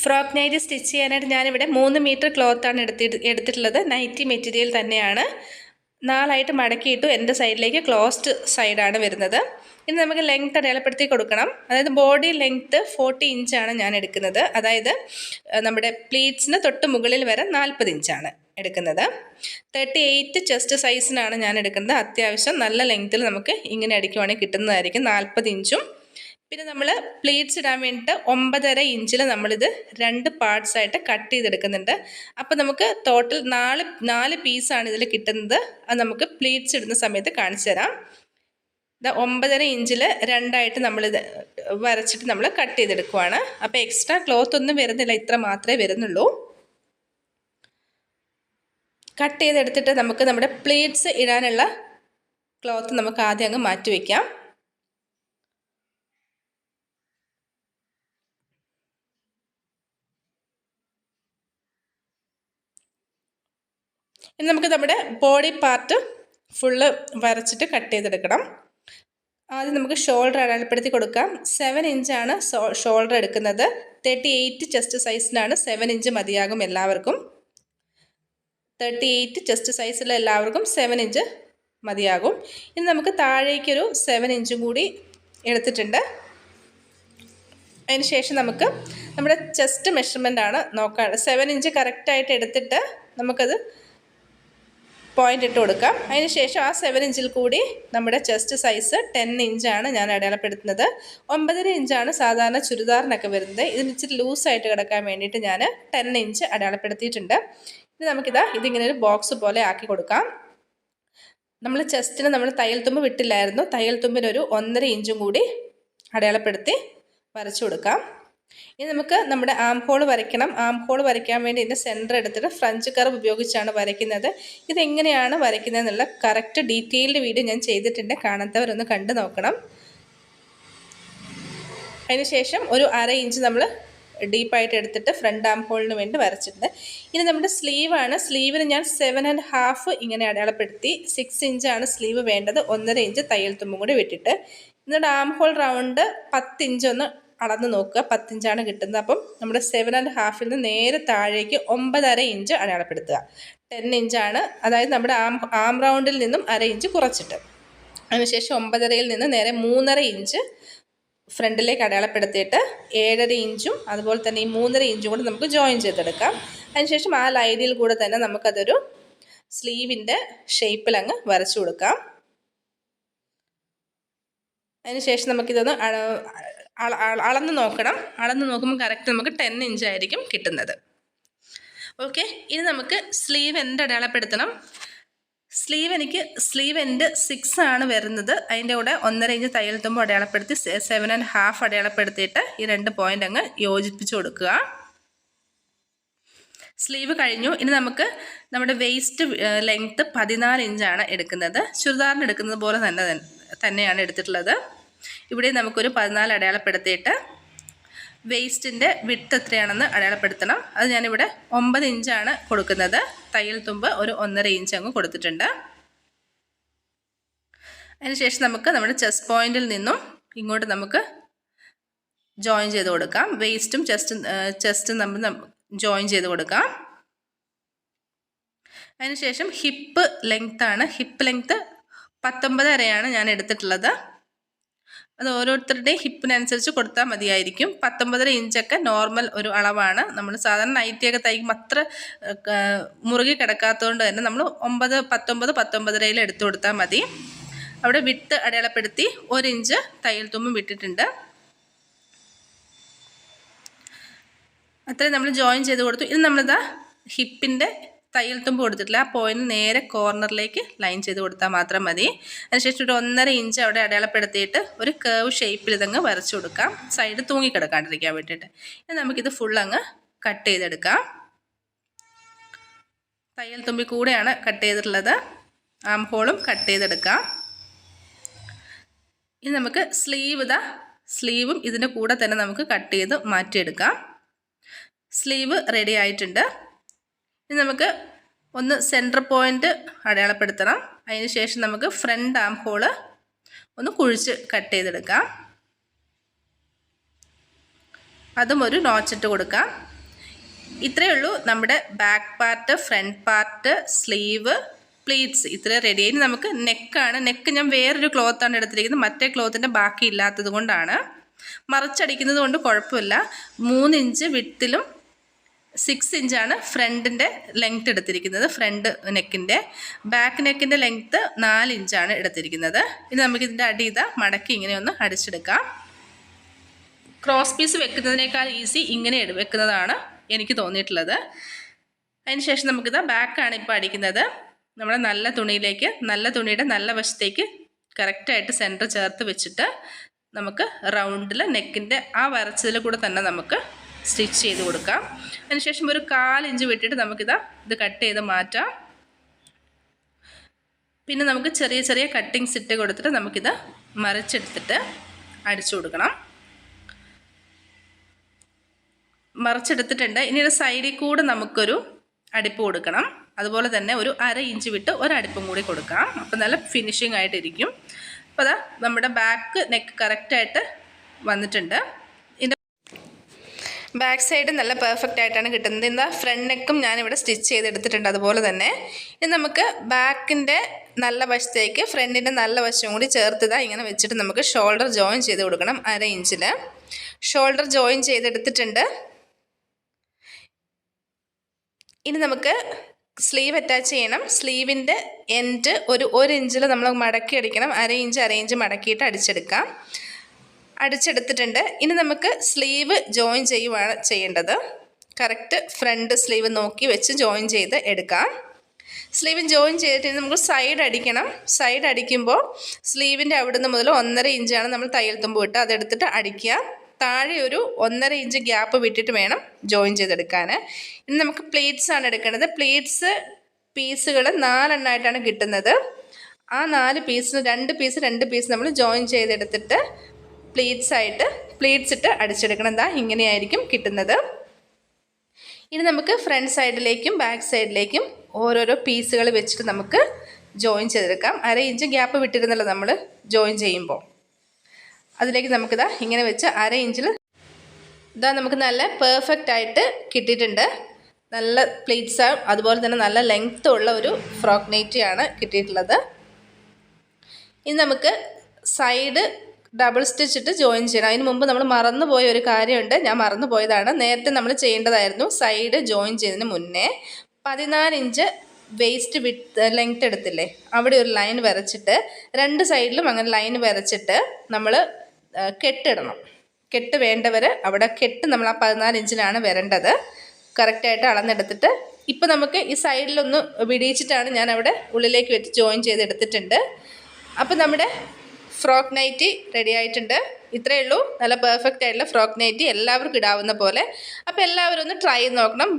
Frock nightie stitch ചെയ്യാനായിട്ട് ഞാനിവിടെ 3 metre ക്ലോത്താണ് എടുത്തിട്ടുള്ളത്. നൈറ്റി മെറ്റീരിയൽ തന്നെയാണ്. 4 മടക്കിയിട്ടു. എൻ്റെ സൈഡിലേക്ക് ക്ലോസ്ഡ് സൈഡാണ് വരുന്നത്. ഇനി നമുക്ക് ലെങ്ത്ത് അടയാളപ്പെടുത്തി കൊടുക്കണം. അതായത് ബോഡി ലെങ്ത്ത് 40 ഇഞ്ചാണ് ഞാൻ എടുക്കുന്നത്. അതായത് നമ്മുടെ പ്ലീറ്റ്സിന് തൊട്ട് മുകളിൽ വരെ 40 ഇഞ്ചാണ് എടുക്കുന്നത്. 38 ചെസ്റ്റ് സൈസിനാണ് ഞാൻ എടുക്കുന്നത്. അത്യാവശ്യം നല്ല ലെങ്ത്തിൽ നമുക്ക് ഇങ്ങനെ അടിക്കുവാണെങ്കിൽ കിട്ടുന്നതായിരിക്കും. 40 ഇഞ്ചും പിന്നെ നമ്മൾ പ്ലീറ്റ്സ് ഇടാൻ വേണ്ടിയിട്ട് 9.5 ഇഞ്ചിൽ നമ്മളിത് 2 പാർട്സ് ആയിട്ട് കട്ട് ചെയ്തെടുക്കുന്നുണ്ട്. അപ്പോൾ നമുക്ക് ടോട്ടൽ 4 പീസാണ് ഇതിൽ കിട്ടുന്നത്. അത് നമുക്ക് പ്ലീറ്റ്സ് ഇടുന്ന സമയത്ത് കാണിച്ചു തരാം. 9.5 ഇഞ്ചിൽ 2ആയിട്ട് നമ്മളിത് വരച്ചിട്ട് നമ്മൾ കട്ട് ചെയ്തെടുക്കുവാണ്. അപ്പോൾ എക്സ്ട്രാ ക്ലോത്ത് ഒന്നും വരുന്നില്ല, ഇത്ര മാത്രമേ വരുന്നുള്ളൂ. കട്ട് ചെയ്തെടുത്തിട്ട് നമുക്ക് നമ്മുടെ പ്ലീറ്റ്സ് ഇടാനുള്ള ക്ലോത്ത് നമുക്ക് ആദ്യം അങ്ങ് മാറ്റി വയ്ക്കാം. ഇനി നമുക്ക് നമ്മുടെ ബോഡി പാർട്ട് ഫുള്ള് വരച്ചിട്ട് കട്ട് ചെയ്തെടുക്കണം. ആദ്യം നമുക്ക് ഷോൾഡർ അടയാളപ്പെടുത്തി കൊടുക്കാം. 7 ഇഞ്ചാണ് ഷോൾഡർ എടുക്കുന്നത്. 38 ചെസ്റ്റ് സൈസിനാണ്. 7 ഇഞ്ച് മതിയാകും എല്ലാവർക്കും. 38 ചെസ്റ്റ് സൈസിലുള്ള എല്ലാവർക്കും 7 ഇഞ്ച് മതിയാകും. ഇനി നമുക്ക് താഴേക്കൊരു 7 ഇഞ്ചും കൂടി എടുത്തിട്ടുണ്ട്. അതിന് ശേഷം നമുക്ക് നമ്മുടെ ചെസ്റ്റ് മെഷർമെൻ്റാണ് നോക്കാൻ. 7 ഇഞ്ച് കറക്റ്റായിട്ട് എടുത്തിട്ട് നമുക്കത് പോയിൻ്റ് ഇട്ട് കൊടുക്കാം. അതിന് ശേഷം ആ 7 ഇഞ്ചിൽ കൂടി നമ്മുടെ ചെസ്റ്റ് സൈസ് 10 ഇഞ്ചാണ് ഞാൻ അടയാളപ്പെടുത്തുന്നത്. 9.5 ഇഞ്ചാണ് സാധാരണ ചുരിദാറിനൊക്കെ വരുന്നത്. ഇതിന് ഇച്ചിരി ലൂസായിട്ട് കിടക്കാൻ വേണ്ടിയിട്ട് ഞാൻ 10 ഇഞ്ച് അടയാളപ്പെടുത്തിയിട്ടുണ്ട്. ഇനി ഇതിങ്ങനെ ഒരു ബോക്സ് പോലെ ആക്കി കൊടുക്കാം. നമ്മൾ ചെസ്റ്റിന് നമ്മൾ തയ്യൽ തുമ്പ് വിട്ടില്ലായിരുന്നു. തയ്യൽ തുമ്പിനൊരു 1.5 ഇഞ്ചും കൂടി അടയാളപ്പെടുത്തി വരച്ചു കൊടുക്കാം. ഇനി നമുക്ക് നമ്മുടെ ആം ഹോൾ വരയ്ക്കണം. ആം ഹോൾ വരയ്ക്കാൻ വേണ്ടി ഇതിൻ്റെ സെൻറ്റർ എടുത്തിട്ട് ഫ്രഞ്ച് കർവ് ഉപയോഗിച്ചാണ് വരയ്ക്കുന്നത്. ഇതെങ്ങനെയാണ് വരയ്ക്കുന്നത് എന്നുള്ള കറക്റ്റ് ഡീറ്റെയിൽഡ് വീഡിയോ ഞാൻ ചെയ്തിട്ടുണ്ട്. കാണാത്തവരൊന്ന് കണ്ടു നോക്കണം. അതിന് ശേഷം ഒരു 1/2 ഇഞ്ച് നമ്മൾ ഡീപ്പായിട്ട് എടുത്തിട്ട് ഫ്രണ്ട് ആം ഹോളിന് വേണ്ടി വരച്ചിട്ടുണ്ട്. ഇനി നമ്മുടെ സ്ലീവാണ്. സ്ലീവിന് ഞാൻ 7.5 ഇങ്ങനെ അടയാളപ്പെടുത്തി. 6 ഇഞ്ചാണ് സ്ലീവ് വേണ്ടത്. 1.5 ഇഞ്ച് തയ്യൽ തുമ്പും കൂടി വിട്ടിട്ട് എന്നിട്ട് ആം ഹോൾ റൗണ്ട് 10 ഇഞ്ച് ഒന്ന് അളന്ന് നോക്കുക. 10 ഇഞ്ചാണ് കിട്ടുന്നത്. അപ്പം നമ്മുടെ 7.5 നിന്ന് നേരെ താഴേക്ക് 9.5 ഇഞ്ച് അടയാളപ്പെടുത്തുക. 10 ഇഞ്ചാണ്, അതായത് നമ്മുടെ ആം റൗണ്ടിൽ നിന്നും 1/2 ഇഞ്ച് കുറച്ചിട്ട്. അതിനുശേഷം 9.5 നിന്ന് നേരെ 3.5 ഇഞ്ച് ഫ്രണ്ടിലേക്ക് അടയാളപ്പെടുത്തിയിട്ട് 7.5 ഇഞ്ചും അതുപോലെ തന്നെ ഈ 3.5 ഇഞ്ചും കൂടെ നമുക്ക് ജോയിൻ ചെയ്തെടുക്കാം. അതിനുശേഷം ആ ലൈനിൽ കൂടെ തന്നെ നമുക്കതൊരു സ്ലീവിൻ്റെ ഷേപ്പിൽ അങ്ങ് വരച്ചു കൊടുക്കാം. അതിനുശേഷം നമുക്കിതൊന്ന് അളന്ന് നോക്കണം. അളന്ന് നോക്കുമ്പോൾ കറക്റ്റ് നമുക്ക് 10 ഇഞ്ചായിരിക്കും കിട്ടുന്നത്. ഓക്കെ, ഇനി നമുക്ക് സ്ലീവ് എൻഡ് അടയാളപ്പെടുത്തണം. എനിക്ക് സ്ലീവ് എൻഡ് 6 ആണ് വരുന്നത്. അതിൻ്റെ കൂടെ 1.5 ഇഞ്ച് തയ്യൽ തുമ്പ് അടയാളപ്പെടുത്തി 7.5 അടയാളപ്പെടുത്തിയിട്ട് ഈ 2 പോയിൻ്റ് അങ്ങ് യോജിപ്പിച്ച് കൊടുക്കുക. സ്ലീവ് കഴിഞ്ഞു. ഇനി നമുക്ക് നമ്മുടെ വേസ്റ്റ് ലെങ്ത്ത് 14 ഇഞ്ചാണ് എടുക്കുന്നത്. ചുരിദാറിന് എടുക്കുന്നത് പോലെ തന്നെയാണ് എടുത്തിട്ടുള്ളത്. ഇവിടെ നമുക്കൊരു 14 അടയാളപ്പെടുത്തിയിട്ട് വേസ്റ്റിൻ്റെ വിഡ്ത്ത് എത്രയാണെന്ന് അടയാളപ്പെടുത്തണം. അത് ഞാനിവിടെ 9 ഇഞ്ചാണ് കൊടുക്കുന്നത്. തയ്യൽ തുമ്പ് ഒരു 1.5 ഇഞ്ച് അങ്ങ് കൊടുത്തിട്ടുണ്ട്. അതിനുശേഷം നമുക്ക് നമ്മുടെ ചെസ്റ്റ് പോയിന്റിൽ നിന്നും ഇങ്ങോട്ട് നമുക്ക് ജോയിൻ ചെയ്ത് കൊടുക്കാം. വേസ്റ്റും ചെസ്റ്റും നമ്മൾ ജോയിൻ ചെയ്ത് കൊടുക്കാം. അതിനുശേഷം ഹിപ്പ് ലെങ്ത്താണ്. ഹിപ്പ് ലെങ്ത്ത് 19.5 ഞാൻ എടുത്തിട്ടുള്ളത്. അത് ഓരോരുത്തരുടെയും ഹിപ്പിനനുസരിച്ച് കൊടുത്താൽ മതിയായിരിക്കും. 19.5 ഇഞ്ചൊക്കെ നോർമൽ ഒരു അളവാണ്. നമ്മൾ സാധാരണ നൈറ്റിയൊക്കെ തയ്ക്കുമ്പോൾ അത്ര മുറുകി കിടക്കാത്തതുകൊണ്ട് തന്നെ നമ്മൾ 9, 19, 19.5 എടുത്തു കൊടുത്താൽ മതി. അവിടെ വിട്ട് അടയാളപ്പെടുത്തി 1 ഇഞ്ച് തയ്യൽ തുമ്പും വിട്ടിട്ടുണ്ട്. അത്രയും നമ്മൾ ജോയിൻ ചെയ്ത് കൊടുത്തു. ഇത് നമ്മളിതാ ഹിപ്പിൻ്റെ തയ്യൽ തുമ്പ് കൊടുത്തിട്ടില്ല. ആ പോയിന്റ് നേരെ കോർണറിലേക്ക് ലൈൻ ചെയ്ത് കൊടുത്താൽ മാത്രം മതി. അതിനുശേഷം ഒരു 1.5 ഇഞ്ച് അവിടെ അടയാളപ്പെടുത്തിയിട്ട് ഒരു കേവ് ഷേപ്പിൽ ഇതങ്ങ് വരച്ചു കൊടുക്കാം, സൈഡ് തൂങ്ങിക്കിടക്കാണ്ടിരിക്കാൻ വേണ്ടിയിട്ട്. ഇനി നമുക്കിത് ഫുൾ അങ്ങ് കട്ട് ചെയ്തെടുക്കാം. തയ്യൽ തുമ്പി കൂടെയാണ് കട്ട് ചെയ്തിട്ടുള്ളത്. ആം ഹോളും കട്ട് ചെയ്തെടുക്കാം. ഇനി നമുക്ക് സ്ലീവും ഇതിൻ്റെ കൂടെ തന്നെ നമുക്ക് കട്ട് ചെയ്ത് മാറ്റിയെടുക്കാം. സ്ലീവ് റെഡി ആയിട്ടുണ്ട്. ഇനി നമുക്ക് ഒന്ന് സെൻറ്റർ പോയിൻ്റ് അടയാളപ്പെടുത്തണം. അതിന് ശേഷം നമുക്ക് ഫ്രണ്ട് ആം ഹോള് ഒന്ന് കുഴിച്ച് കട്ട് ചെയ്തെടുക്കാം. അതും ഒരു നോച്ചിട്ട് കൊടുക്കാം. ഇത്രയേ ഉള്ളൂ നമ്മുടെ back part, front part, sleeve, pleats ഇത്ര റെഡി. ഇനി നമുക്ക് നെക്കാണ്. നെക്ക് ഞാൻ വേറൊരു ക്ലോത്താണ് എടുത്തിരിക്കുന്നത്, മറ്റേ ക്ലോത്തിൻ്റെ ബാക്കി ഇല്ലാത്തത് കൊണ്ടാണ്. മറിച്ചടിക്കുന്നത് കൊണ്ട് കുഴപ്പമില്ല. 3 ഇഞ്ച് വിട്ടിലും 6 ഇഞ്ചാണ് ഫ്രണ്ടിൻ്റെ ലെങ്ത്ത് എടുത്തിരിക്കുന്നത്. ഫ്രണ്ട് നെക്കിൻ്റെ. ബാക്ക് നെക്കിൻ്റെ ലെങ്ത്ത് 4 ഇഞ്ചാണ് എടുത്തിരിക്കുന്നത്. ഇനി നമുക്കിതിൻ്റെ അടി മടക്കി ഇങ്ങനെ ഒന്ന് അടിച്ചെടുക്കാം. ക്രോസ് പീസ് വെക്കുന്നതിനേക്കാൾ ഈസി ഇങ്ങനെ വെക്കുന്നതാണ് എനിക്ക് തോന്നിയിട്ടുള്ളത്. അതിനുശേഷം നമുക്കിത് ബാക്കാണ് ഇപ്പോൾ അടിക്കുന്നത്. നമ്മുടെ നല്ല തുണിയിലേക്ക്, നല്ല തുണിയുടെ നല്ല വശത്തേക്ക് കറക്റ്റായിട്ട് സെൻറ്റർ ചേർത്ത് വെച്ചിട്ട് നമുക്ക് റൗണ്ടിൽ നെക്കിൻ്റെ ആ വരച്ചതിൽ കൂടെ തന്നെ നമുക്ക് സ്റ്റിച്ച് ചെയ്ത് കൊടുക്കാം. അതിനുശേഷം ഒരു 1/4 ഇഞ്ച് വിട്ടിട്ട് ഇത് കട്ട് ചെയ്ത് മാറ്റാം. പിന്നെ നമുക്ക് ചെറിയ ചെറിയ കട്ടിങ്സ് ഇട്ട് കൊടുത്തിട്ട് നമുക്കിത് മറിച്ചെടുത്തിട്ട് അടിച്ചു കൊടുക്കണം. മറിച്ചെടുത്തിട്ടുണ്ട്. ഇനി ഒരു സൈഡിൽ കൂടെ നമുക്കൊരു അടിപ്പ് കൊടുക്കണം. അതുപോലെ തന്നെ ഒരു 1/2 ഇഞ്ച് വിട്ട് ഒരടിപ്പും കൂടി കൊടുക്കാം. അപ്പോൾ നല്ല ഫിനിഷിംഗ് ആയിട്ടിരിക്കും. അപ്പോൾ അതാ നമ്മുടെ ബാക്ക് നെക്ക് കറക്റ്റായിട്ട് വന്നിട്ടുണ്ട്. ഇതിൻ്റെ ബാക്ക് സൈഡ് നല്ല പെർഫെക്റ്റ് ആയിട്ടാണ് കിട്ടുന്നത്. എന്താ ഫ്രണ്ട് നെക്കും ഞാനിവിടെ സ്റ്റിച്ച് ചെയ്തെടുത്തിട്ടുണ്ട്. അതുപോലെ തന്നെ ഇനി നമുക്ക് ബാക്കിൻ്റെ നല്ല വശത്തേക്ക് ഫ്രണ്ടിൻ്റെ നല്ല വശവും കൂടി ചേർത്തതാ ഇങ്ങനെ വെച്ചിട്ട് നമുക്ക് ഷോൾഡർ ജോയിൻ ചെയ്ത് കൊടുക്കണം. 1/2 ഇഞ്ചിൽ ഷോൾഡർ ജോയിൻ ചെയ്തെടുത്തിട്ടുണ്ട്. ഇനി നമുക്ക് സ്ലീവ് അറ്റാച്ച് ചെയ്യണം. സ്ലീവിൻ്റെ എൻഡ് ഒരു 1 ഇഞ്ചിൽ നമ്മൾ മടക്കി അടിക്കണം. 1/2 ഇഞ്ച് മടക്കിയിട്ട് അടിച്ചെടുക്കാം. അടിച്ചെടുത്തിട്ടുണ്ട്. ഇനി നമുക്ക് സ്ലീവ് ജോയിൻ ചെയ്യുകയാണ് ചെയ്യേണ്ടത്. കറക്റ്റ് ഫ്രണ്ട് സ്ലീവ് നോക്കി വെച്ച് ജോയിൻ ചെയ്ത് എടുക്കാം. സ്ലീവ് ജോയിൻ ചെയ്തിട്ട് നമുക്ക് സൈഡ് അടിക്കണം. സൈഡ് അടിക്കുമ്പോൾ സ്ലീവിൻ്റെ അവിടുന്ന് മുതൽ 1.5 ഇഞ്ചാണ് നമ്മൾ തയ്യൽ തുമ്പ് വിട്ട് അതെടുത്തിട്ട് അടിക്കുക. താഴെ ഒരു 1.5 ഇഞ്ച് ഗ്യാപ്പ് വിട്ടിട്ട് വേണം ജോയിൻ ചെയ്തെടുക്കാൻ. ഇനി നമുക്ക് പ്ലീറ്റ്സ് ആണ് എടുക്കേണ്ടത്. പ്ലീറ്റ്സ് പീസുകൾ 4 എണ്ണമായിട്ടാണ് കിട്ടുന്നത്. ആ 4 പീസിന് 2 പീസ് നമ്മൾ ജോയിൻ ചെയ്തെടുത്തിട്ട് പ്ലീറ്റ്സ് ഇട്ട് അടിച്ചെടുക്കണം. എന്താ ഇങ്ങനെയായിരിക്കും കിട്ടുന്നത്. ഇനി നമുക്ക് ഫ്രണ്ട് സൈഡിലേക്കും ബാക്ക് സൈഡിലേക്കും ഓരോരോ പീസുകൾ വെച്ചിട്ട് നമുക്ക് ജോയിൻ ചെയ്തെടുക്കാം. 1/2 ഇഞ്ച് ഗ്യാപ്പ് വിട്ടിരുന്നല്ലോ നമ്മൾ ജോയിൻ ചെയ്യുമ്പോൾ. അതിലേക്ക് നമുക്കിതാ ഇങ്ങനെ വെച്ച് 1/2 ഇഞ്ചിൽ നമുക്ക് നല്ല പെർഫെക്റ്റ് ആയിട്ട് കിട്ടിയിട്ടുണ്ട്. നല്ല പ്ലീറ്റ്സ്, അതുപോലെ തന്നെ നല്ല ലെങ്ത്ത് ഉള്ള ഒരു ഫ്രോക്ക് നൈറ്റിയാണ് കിട്ടിയിട്ടുള്ളത്. ഇനി നമുക്ക് സൈഡ് ഡബിൾ സ്റ്റിച്ച് ഇട്ട് ജോയിൻ ചെയ്യണം. അതിന് മുമ്പ് നമ്മൾ മറന്നുപോയ ഒരു കാര്യമുണ്ട്. ഞാൻ മറന്നുപോയതാണ്. നേരത്തെ നമ്മൾ ചെയ്യേണ്ടതായിരുന്നു. സൈഡ് ജോയിൻ ചെയ്തതിന് മുന്നേ 14 ഇഞ്ച് വേസ്റ്റ് ലെങ്ത്ത് എടുത്തില്ലേ, അവിടെ ഒരു ലൈൻ വരച്ചിട്ട് 2 സൈഡിലും അങ്ങനെ ലൈൻ വരച്ചിട്ട് നമ്മൾ കെട്ടിടണം. കെട്ട് വേണ്ടവർ അവിടെ കെട്ട് നമ്മൾ ആ 14 ഇഞ്ചിലാണ് വരേണ്ടത്. കറക്റ്റായിട്ട് അളന്നെടുത്തിട്ട് ഇപ്പോൾ നമുക്ക് ഈ സൈഡിലൊന്ന് വിടിയിച്ചിട്ടാണ് ഞാൻ അവിടെ ഉള്ളിലേക്ക് വെച്ച് ജോയിൻ ചെയ്തെടുത്തിട്ടുണ്ട്. അപ്പോൾ നമ്മുടെ ഫ്രോക്ക് നൈറ്റി റെഡി ആയിട്ടുണ്ട്. ഇത്രയേ ഉള്ളൂ. നല്ല പെർഫെക്റ്റ് ആയിട്ടുള്ള ഫ്രോക്ക് നൈറ്റി എല്ലാവർക്കും ഇടാവുന്ന പോലെ. അപ്പോൾ എല്ലാവരും ഒന്ന് ട്രൈ ചെയ്ത് നോക്കണം.